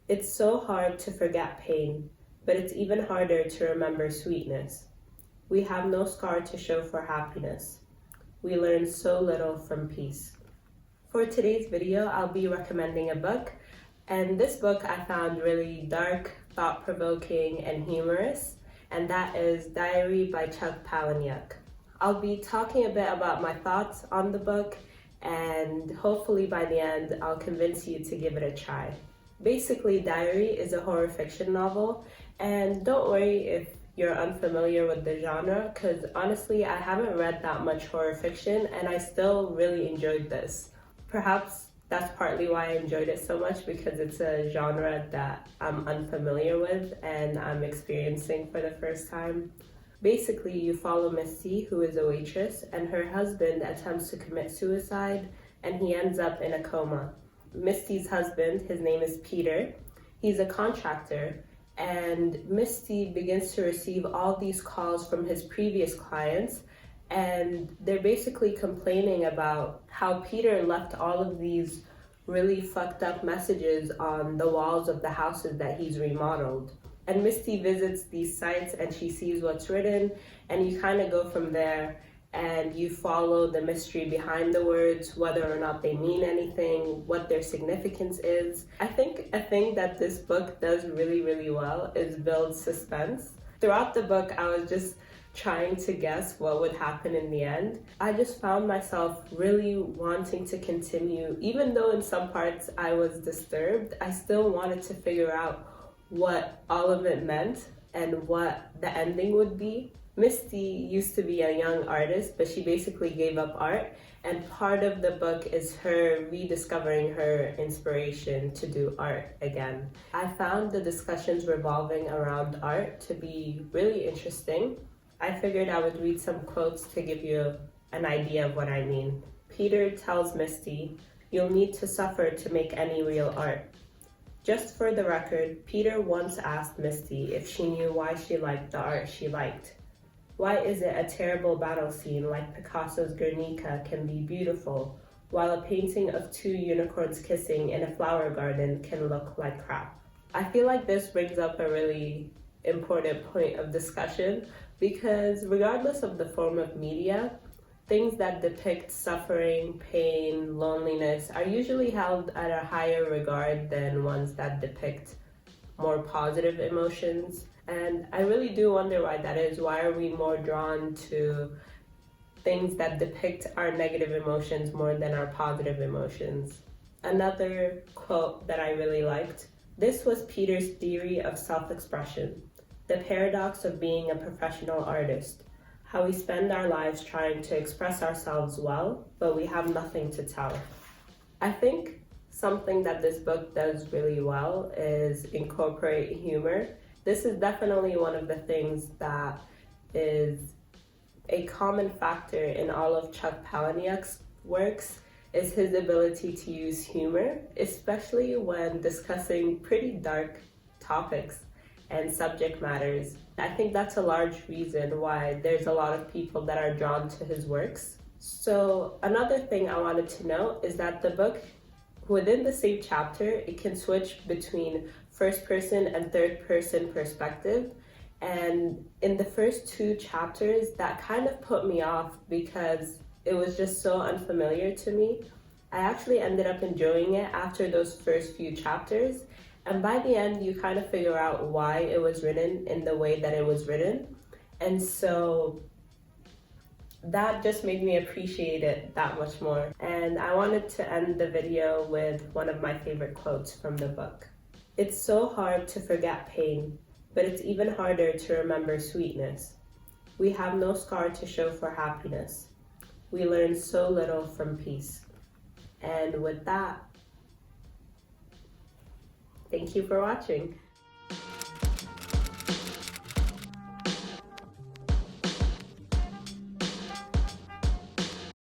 It's so hard to forget pain, but it's even harder to remember sweetness. We have no scar to show for happiness. We learn so little from peace. For today's video, I'll be recommending a book, and this book I found really dark, thought-provoking, and humorous, and that is Diary by Chuck Palahniuk. I'll be talking a bit about my thoughts on the book, and hopefully by the end, I'll convince you to give it a try. Basically, Diary is a horror fiction novel, and don't worry if you're unfamiliar with the genre, because honestly, I haven't read that much horror fiction, and I still really enjoyed this. Perhaps that's partly why I enjoyed it so much, because it's a genre that I'm unfamiliar with and I'm experiencing for the first time. Basically, you follow Misty, who is a waitress, and her husband attempts to commit suicide, and he ends up in a coma. Misty's husband, his name is Peter, he's a contractor, and Misty begins to receive all these calls from his previous clients, and they're basically complaining about how Peter left all of these really fucked up messages on the walls of the houses that he's remodeled. And Misty visits these sites and she sees what's written, and you kind of go from there and you follow the mystery behind the words, whether or not they mean anything, what their significance is. I think a thing that this book does really, really well is build suspense. Throughout the book, I was just trying to guess what would happen in the end. I just found myself really wanting to continue. Even though in some parts I was disturbed, I still wanted to figure out what all of it meant and what the ending would be. Misty used to be a young artist, but she basically gave up art, and part of the book is her rediscovering her inspiration to do art again. I found the discussions revolving around art to be really interesting. I figured I would read some quotes to give you an idea of what I mean. Peter tells Misty, "You'll need to suffer to make any real art." Just for the record, Peter once asked Misty if she knew why she liked the art she liked. Why is it a terrible battle scene like Picasso's Guernica can be beautiful, while a painting of two unicorns kissing in a flower garden can look like crap? I feel like this brings up a really important point of discussion, because regardless of the form of media, things that depict suffering, pain, loneliness are usually held at a higher regard than ones that depict more positive emotions. And I really do wonder why that is. Why are we more drawn to things that depict our negative emotions more than our positive emotions? Another quote that I really liked: "This was Peter's theory of self-expression, the paradox of being a professional artist, how we spend our lives trying to express ourselves well, but we have nothing to tell." I think something that this book does really well is incorporate humor. This is definitely one of the things that is a common factor in all of Chuck Palahniuk's works, is his ability to use humor, especially when discussing pretty dark topics and subject matters. I think that's a large reason why there's a lot of people that are drawn to his works. So another thing I wanted to note is that the book, within the same chapter, it can switch between first person and third person perspective. And in the first two chapters, that kind of put me off because it was just so unfamiliar to me. I actually ended up enjoying it after those first few chapters. And by the end, you kind of figure out why it was written in the way that it was written. And so that just made me appreciate it that much more. And I wanted to end the video with one of my favorite quotes from the book. "It's so hard to forget pain, but it's even harder to remember sweetness. We have no scar to show for happiness. We learn so little from peace." And with that, thank you for watching.